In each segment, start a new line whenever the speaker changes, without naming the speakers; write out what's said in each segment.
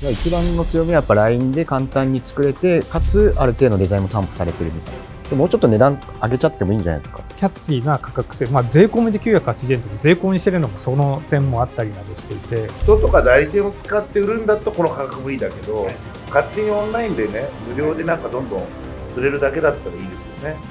一番の強みはやっぱ LINE で簡単に作れて、かつある程度のデザインも担保されてるみたいな。でもうちょっと値段上げちゃってもいいんじゃないですか。
キャッチーな価格設定、税込みで980円とか税込みにしてるのもその点もあったりなどしていて、
人とか代理店を使って売るんだとこの価格もいいだけど、勝手にオンラインでね、無料でなんかどんどん売れるだけだったらいいで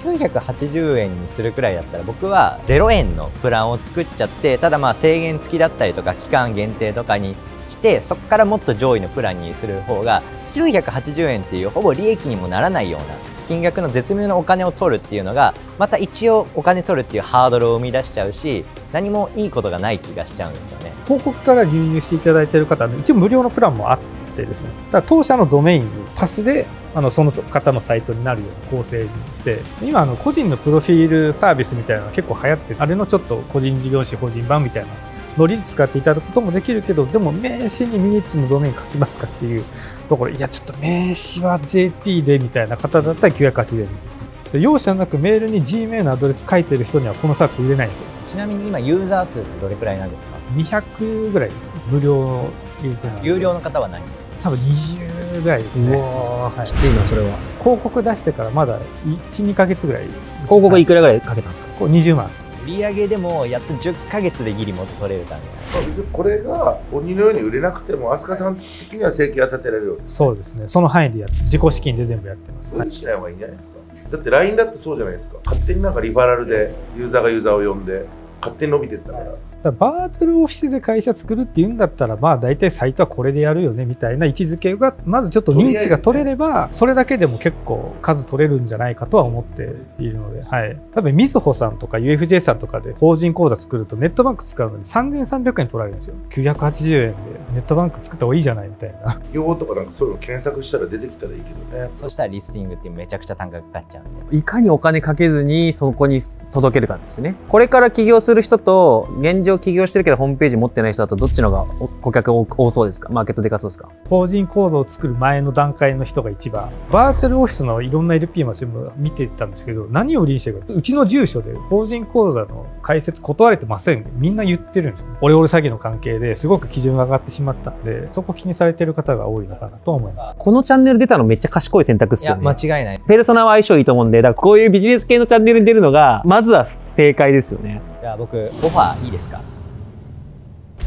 すよね。
980円にするくらいだったら僕は0円のプランを作っちゃって、ただ制限付きだったりとか期間限定とかにしてそこからもっと上位のプランにする方が980円っていうほぼ利益にもならないような金額の絶妙なお金を取るっていうのがまた一応お金取るっていうハードルを生み出しちゃうし、何もいいことがない気がしちゃうんですよね。
広告から流入していただいている方は一応無料のプランもあってですね、だから当社のドメインにパスでその方のサイトになるような構成にして、今個人のプロフィールサービスみたいなのが結構流行って、あれのちょっと個人事業主法人版みたいなノリで使っていただくこともできるけど、でも名刺にミニッツのドメイン書きますかっていうところ、いやちょっと名刺は JP でみたいな方だったら980円で、容赦なくメールに Gmail のアドレス書いてる人にはこのサービス入れないんですよ。
ちなみに今ユーザー数ってどれくらいなんですか
？200ぐらいですね。無料ユーザー。
有料の方は何人ですか？
多分20ぐらいですね。はい、
きついな、それは。
広告出してからまだ1、2ヶ月ぐらい。
広告いくらぐらいかけたんですか？
こう20万です。
売上でもやっと10ヶ月でギリも取れるため。
これが鬼のように売れなくても飛鳥さん的には生計は立てられる。
そうですね。その範囲で自己資金で全部やってます。
そうにしない方がいいんじゃないですか。だって LINE だってそうじゃないですか。勝手になんかリファラルでユーザーを呼んで勝手に伸びてったから。
バーチャルオフィスで会社作るっていうんだったら、大体サイトはこれでやるよねみたいな位置づけがまずちょっと認知が取れれば、それだけでも結構数取れるんじゃないかとは思っているので、はい、多分みずほさんとか UFJ さんとかで法人口座作るとネットバンク使うのに3300円取られるんですよ。980円でネットバンク作った方がいいじゃないみたいな。
用語とかなんかそういうの検索したら出てきたらいいけどね。
そしたらリスティングってめちゃくちゃ単価かかっちゃうんで、
いかにお金かけずにそこに届けるかですね。これから起業する人と現状起業してるけどホームページ持ってない人だとどっちの方が顧客多そうですか？マーケットでかそうですか？
法人構造を作る前の段階の人が一番、バーチャルオフィスのいろんな LP も全部見てたんですけど、何を売りにしてるか、うちの住所で法人口座の開設断れてません、みんな言ってるんですよ。オレオレ詐欺の関係ですごく基準が上がってしまったんで、そこ気にされてる方が多いのかなと思います。
このチャンネル出たのめっちゃ賢い選択っすよね。
いや間違いない。
ペルソナは相性いいと思うんで、だからこういうビジネス系のチャンネルに出るのがまずは正解ですよね。
じゃあ僕オファーいいですか？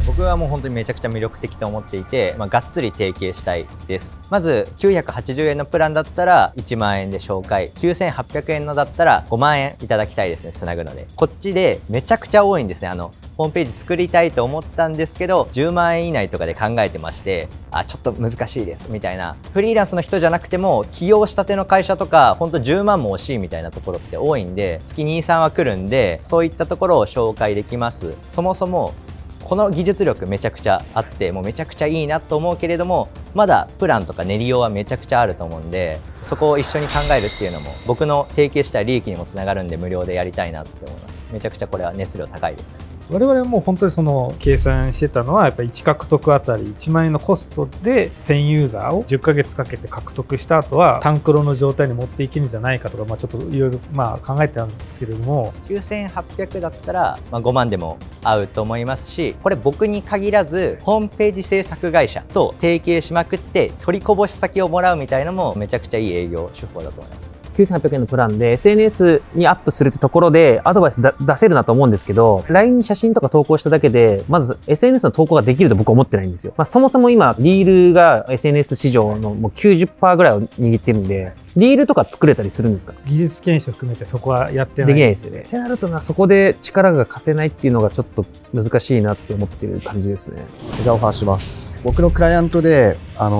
僕はもう本当にめちゃくちゃ魅力的と思っていて、がっつり提携したいです。まず980円のプランだったら1万円で紹介、9800円のだったら5万円いただきたいですね、つなぐので。こっちでめちゃくちゃ多いんですね。ホームページ作りたいと思ったんですけど10万円以内とかで考えてまして、ちょっと難しいですみたいな、フリーランスの人じゃなくても起業したての会社とか本当10万も惜しいみたいなところって多いんで、月2、3は来るんで、そういったところを紹介できます。そもそもこの技術力めちゃくちゃあって、もうめちゃくちゃいいなと思うけれども、まだプランとか練りようはめちゃくちゃあると思うんで、そこを一緒に考えるっていうのも僕の提携した利益にもつながるんで、無料でやりたいなって思います。めちゃくちゃこれは熱量高いです。
我々はもう本当にその計算してたのは、やっぱり1獲得あたり1万円のコストで1000ユーザーを10ヶ月かけて獲得した後はタンクロの状態に持っていけるんじゃないかとか、ちょっといろいろ考えてたんですけれども、
9800だったら5万でも合うと思いますし、これ僕に限らずホームページ制作会社と提携しまくって取りこぼし先をもらうみたいなのもめちゃくちゃいい営業手法だと思います。
9800円のプランで SNS にアップするってところでアドバイス出せるなと思うんですけど、 LINE に写真とか投稿しただけでまず SNS の投稿ができると僕は思ってないんですよ。そもそも今リールが SNS 市場のもう 90% ぐらいを握ってるんで、リールとか作れたりするんですか？
技術研修含めてそこはやってない
できないですよね。ってなるとそこで力が貸せないっていうのがちょっと難しいなって思ってる感じですね。
じゃあオファーします。僕のクライアントで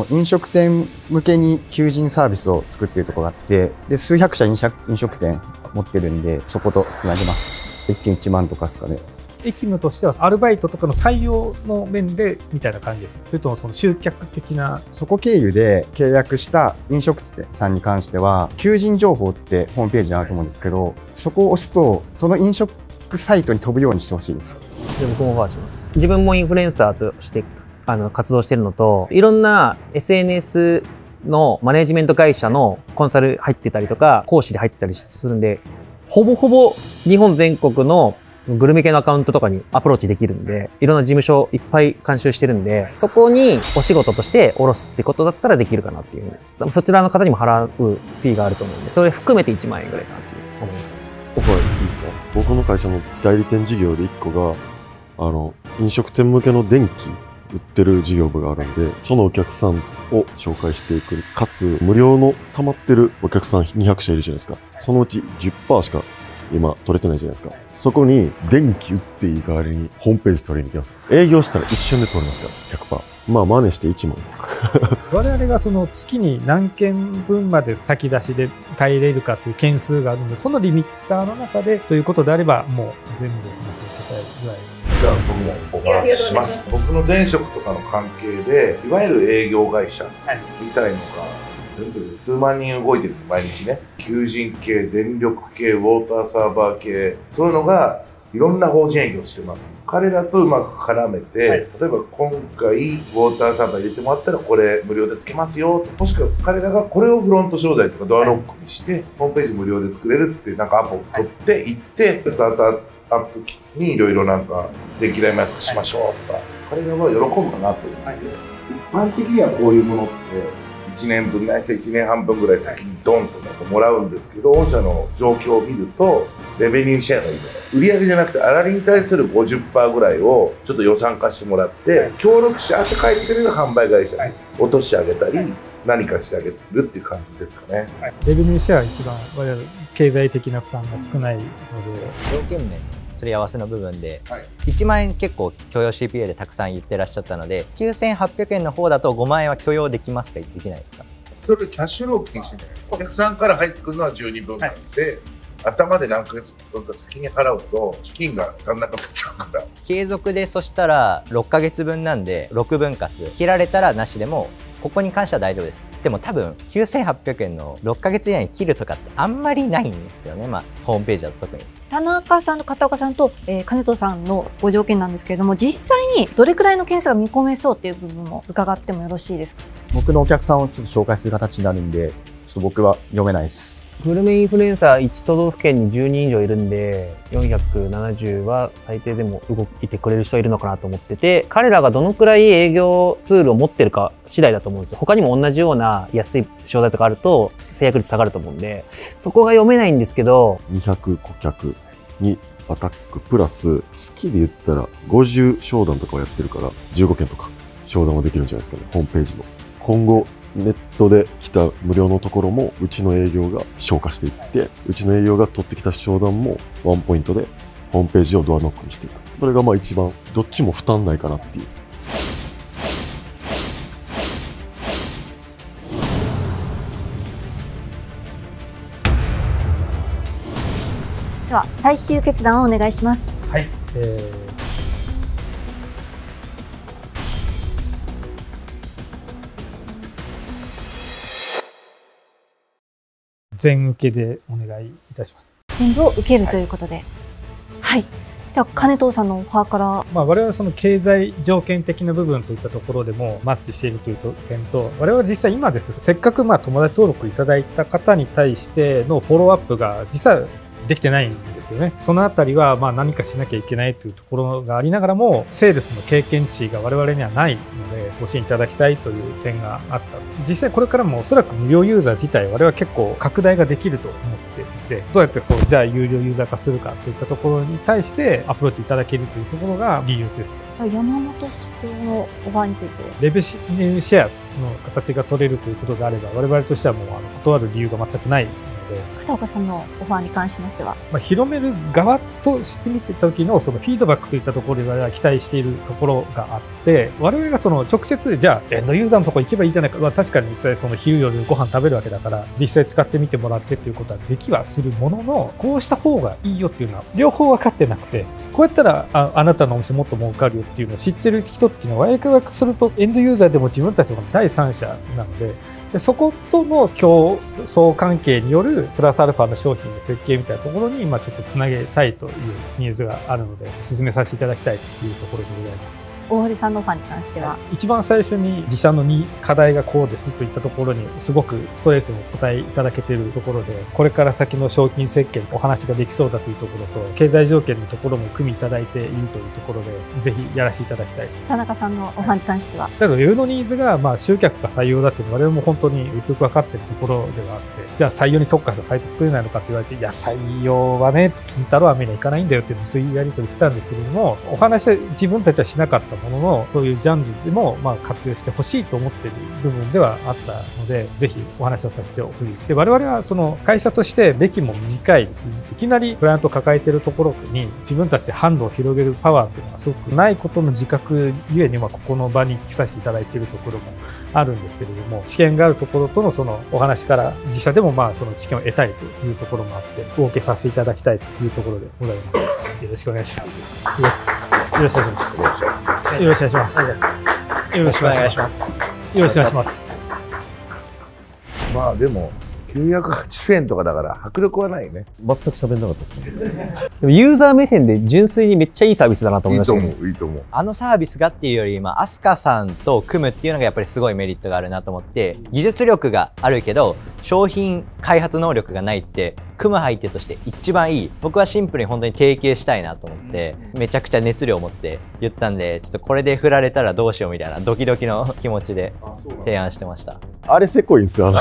飲食店向けに求人サービスを作っているところがあって、で数百社飲食店持ってるんで、そことつなげます。1件1万とかですかね。
役務としてはアルバイトとかの採用の面でみたいな感じです。それともその集客的な、
そこ経由で契約した飲食店さんに関しては求人情報ってホームページにあると思うんですけど、そこを押すとその飲食サイトに飛ぶようにしてほしいです。
で僕もオファーします。自分もインフルエンサーとして活動してるのと、いろんな SNS のマネジメント会社のコンサル入ってたりとか講師で入ってたりするんで、ほぼほぼ日本全国のグルメ系のアカウントとかにアプローチできるんで、いろんな事務所いっぱい監修してるんで、そこにお仕事として下ろすってことだったらできるかなっていう。そちらの方にも払うフィーがあると思うんで、それ含めて1万円ぐらいかなと思います。
オファーいいですか？僕の会社の代理店事業で1個が、飲食店向けの電気売ってる事業部があるんで、そのお客さんを紹介していく。かつ、無料の溜まってるお客さん200社いるじゃないですか。そのうち 10% しか今取れてないじゃないですか。そこに電気売っていい代わりにホームページ取りに行きます。営業したら一瞬で取れますから、100%。まあ真似して1万。
我々がその月に何件分まで先出しで耐えれるかという件数があるので、そのリミッターの中でということであれば、もう全部話を答えるぐらい。
じゃあ僕もお話しします。僕の前職とかの関係で、いわゆる営業会社みたいのが、全部で数万人動いてるんです、毎日ね。求人系、電力系、ウォーターサーバー系、そういうのがいろんな法人営業してます。彼らとうまく絡めて、例えば今回ウォーターサーバー入れてもらったらこれ無料でつけますよと、もしくは彼らがこれをフロント商材とかドアロックにして、ホームページ無料で作れるってなんかアポを取って行って、スタートアップにいろいろなんか電気代も安くしましょうとか、彼らは喜ぶかなと思って、一般的にはこういうものって1年分ないし1年半分ぐらい先にドンとなんかもらうんですけど、御社の状況を見るとレベニューシェアがいいです。売上じゃなくて粗利に対する 50% ぐらいをちょっと予算化してもらって、協力者って書いてくれる販売会社に落としてあげたり、何かしてあげるっていう感じですかね。
レベニューシェアが一番我々経済的な負担が少ないので、
条件面すり合わせの部分で、1万円結構許容 CPA でたくさん言ってらっしゃったので、9800円の方だと5万円は許容できますか、できないですか？
それキャッシュ料金してね、お客さんから入ってくるのは12分間で、頭で何ヶ月分か先に払うと資金が足んなくなっちゃうから。
継続で、そしたら6ヶ月分なんで6分割切られたらなしでも、ここに関しては大丈夫です。でも多分9800円の6ヶ月以内に切るとかってあんまりないんですよね。ホームページだと特に。
田中さんと片岡さんと、金戸さんのご条件なんですけれども、実際にどれくらいの件数が見込めそうっていう部分も伺ってもよろしいですか？
僕のお客さんをちょっと紹介する形になるんで、ちょっと僕は読めないです。
グルメインフルエンサー1都道府県に10人以上いるんで、470は最低でも動いてくれる人いるのかなと思ってて、彼らがどのくらい営業ツールを持ってるか次第だと思うんですよ。他にも同じような安い商材とかあると制約率下がると思うんで、そこが読めないんですけど、
200顧客にアタックプラス、月で言ったら50商談とかをやってるから、15件とか商談はできるんじゃないですかね、ホームページの。今後、ネットで来た無料のところも、うちの営業が消化していって、うちの営業が取ってきた商談もワンポイントでホームページをドアノックにしていく。それがまあ一番、どっちも負担ないかなっていう。
では最終決断をお願いします。
はい、全受けでお願いいたします。
全部を受けるということで、はい。では金藤さんのオファーから、
我々はその経済条件的な部分といったところでもマッチしているという点と、我々は実際今です、せっかく友達登録いただいた方に対してのフォローアップが実はできてないんですよね。そのあたりは何かしなきゃいけないというところがありながらも、セールスの経験値が我々にはないのでご支援いただきたいという点があった。実際これからもおそらく無料ユーザー自体我々は結構拡大ができると思っていて、どうやってじゃあ有料ユーザー化するかといったところに対してアプローチいただけるというところが理由です。
山本社長のオファーについて
レベニューシェアの形が取れるということであれば、我々としてはもう断る理由が全くない。
片岡さんのオファーに関しましては、
広める側として見てた時のそのフィードバックといったところで我々は期待しているところがあって、我々がその直接じゃあエンドユーザーのところ行けばいいじゃないか、確かに実際その昼夜ご飯食べるわけだから実際使ってみてもらってっていうことはできはするものの、こうした方がいいよっていうのは両方分かってなくて、こうやったらあなたのお店もっと儲かるよっていうのを知ってる人っていうのは我々からするとエンドユーザーでも自分たちの第三者なので、そことの競争関係によるプラスアルファの商品の設計みたいなところにちょっとつなげたいというニーズがあるので、進めさせていただきたいというところでございます。
大堀さんのオファーに関しては。
一番最初に自社の課題がこうですといったところにすごくストレートにお答えいただけているところで、これから先の商品設計お話ができそうだというところと、経済条件のところも組みいただいているというところで、ぜひやらせていただきたい。
田中さんのオファーに関しては。
だからウェブのニーズが集客か採用だっていうのは我々も本当によく分かっているところではあって、じゃあ採用に特化したサイト作れないのかって言われて、いや採用はね金太郎飴にはいかないんだよってずっとやり取りしてたんですけれども、お話は自分たちはしなかったものの、そういうジャンルでも活用してほしいと思っている部分ではあったので、ぜひお話をさせてほしい。で、我々はその会社として歴も短いですし、いきなりクライアントを抱えているところに自分たちで販路を広げるパワーっていうのはすごくないことの自覚ゆえに、ここの場に来させていただいているところもあるんですけれども、知見があるところとのそのお話から自社でもその知見を得たいというところもあって、お受けさせていただきたいというところでございます。よろしくお願いします。よろしくお願いします。よろしくお願いします。よろしくお願いします。よろしくお願いします。
でも980円とかだから迫力はないね。
全く喋んなかったですね。
でもユーザー目線で純粋にめっちゃいいサービスだなと思いました。
いいと思う。
あのサービスがっていうより、アスカさんと組むっていうのがやっぱりすごいメリットがあるなと思って、技術力があるけど商品開発能力がないって組む相手として一番いい。僕はシンプルに本当に提携したいなと思ってめちゃくちゃ熱量を持って言ったんで、ちょっとこれで振られたらどうしようみたいなドキドキの気持ちで提案してました。
あれせこいんですよ。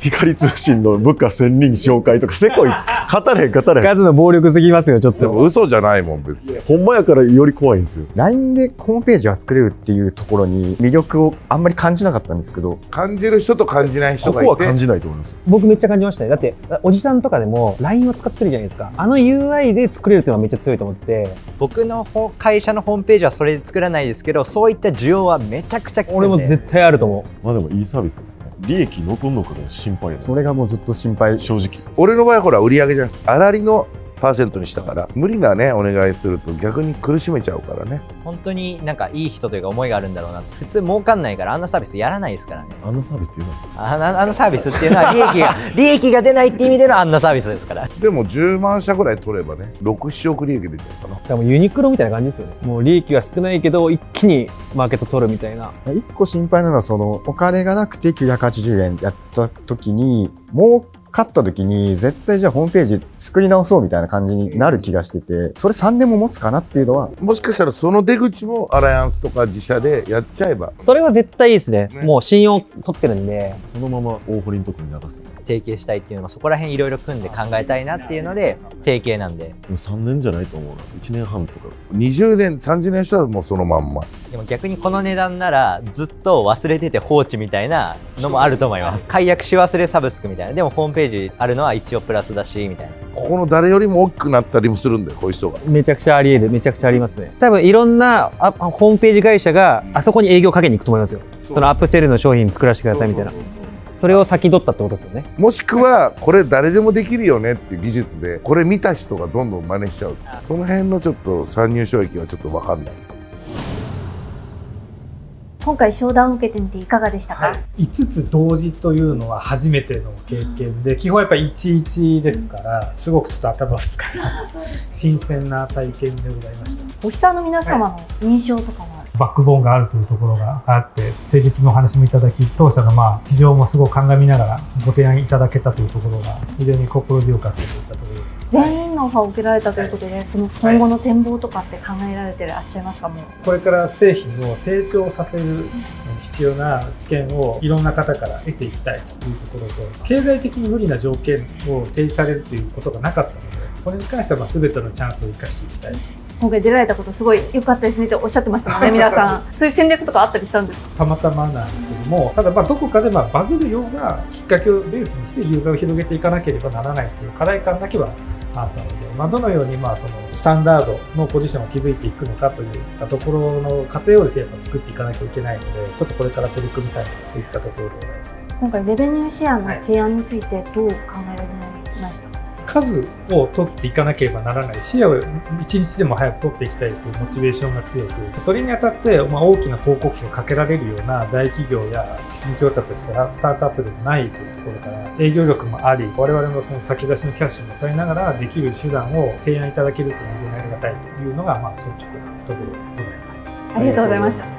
光通信の部下1000人紹介とかせこい。語れへん。
数の暴力すぎますよ、ちょっと。
でも嘘じゃないもん別に。
ほんまやからより怖いんですよ。
LINE でホームページが作れるっていうところに魅力をあんまり感じなかったんですけど、
感じる人と感じない人がいて、
ここは感じないと思います。
僕めっちゃ感じましたね。だっておじさんとかでも LINE を使ってるじゃないですか。あの UI で作れるっていうのはめっちゃ強いと思ってて、
僕の会社のホームページはそれで作らないですけど、そういった需要はめちゃくちゃ来てて、
俺も絶対あると思う。
でもいいサービスですね。利益残んのかが心配やな。
それがもうずっと心配。
正直。
俺の場合ほら売り上げじゃなくて粗利のパーセントにしたから、無理なねお願いすると逆に苦しめちゃうからね。
本当にいい人というか思いがあるんだろうな。普通儲かんないからあんなサービスやらないですからね。
あのサービスっていうのは
あのサービスっていうのは利益が出ないって意味でのあんなサービスですから。
でも10万社ぐらい取ればね、6、7億利益出ちゃうかな。
でもユニクロみたいな感じですよね。もう利益が少ないけど一気にマーケット取るみたいな。
一個心配なのは、そのお金がなくて980円やった時に、もう勝った時に絶対じゃあホームページ作り直そうみたいな感じになる気がしてて、それ3年も持つかなっていうのは。
もしかしたらその出口もアライアンスとか自社でやっちゃえば、
それは絶対いいですね。もう信用取ってるんで、
そのまま大堀のとこに流す。
提携したいっていうのもそこら辺いろいろ組んで考えたいなっていうので提携なんで。
でも3年じゃないと思うな。1年半とか。
20年30年したらもうそのまんま。
でも逆にこの値段ならずっと忘れてて放置みたいなのもあると思います。解約し忘れサブスクみたいな。でもホームページあるのは一応プラスだしみたいな。
ここの誰よりも大きくなったりもするんだよ、こういう人が。
めちゃくちゃあり得る。めちゃくちゃありますね。多分いろんなホームページ会社があそこに営業かけに行くと思いますよ。そのアップセルの商品作らせてくださいみたいな。それを先取ったってことですよね。
もしくはこれ誰でもできるよねっていう技術で、これ見た人がどんどん真似しちゃう。その辺のちょっと参入障壁はちょっと分かんない。
今回商談を受けてみていかがでしたか？
5つ同時というのは初めての経験で、基本やっぱり11ですから、すごくちょっと頭を使いな新鮮な体験でございました。
お日さんの皆様の印象とかは、
バックボーンがあるというところがあって、誠実のお話もいただき、当社の市場もすごく鑑みながらご提案いただけたというところが非常に心強かったといったところです。
全員のオファーを受けられたということで、その今後の展望とかって考えられていらっしゃいますか？もう
これから製品を成長させる必要な知見をいろんな方から得ていきたいというところと、経済的に無理な条件を提示されるということがなかったので、それに関しては全てのチャンスを生かしていきたい。
今回出られたことすごい良かったですねっておっしゃってましたもんね、皆さん。そういう戦略とかあったりしたんですか？
たまたまなんですけども、ただどこかでバズるようなきっかけをベースにしてユーザーを広げていかなければならないという課題感だけはあったので、どのようにそのスタンダードのポジションを築いていくのかといったところの過程をですね、やっぱ作っていかなきゃいけないので、ちょっとこれから取り組みたいといったところでございます。
今回レベニューシェアの提案についてどう考えられましたか？
数を取っていかなければならない、シェアを1日でも早く取っていきたいというモチベーションが強く、それにあたって、大きな広告費をかけられるような大企業や資金調達したスタートアップでもないというところから、営業力もあり、我々のその先出しのキャッシュも抑えながらできる手段を提案いただけるというのは非常にありがたいというのが率直なところでございます。
ありがとうございました。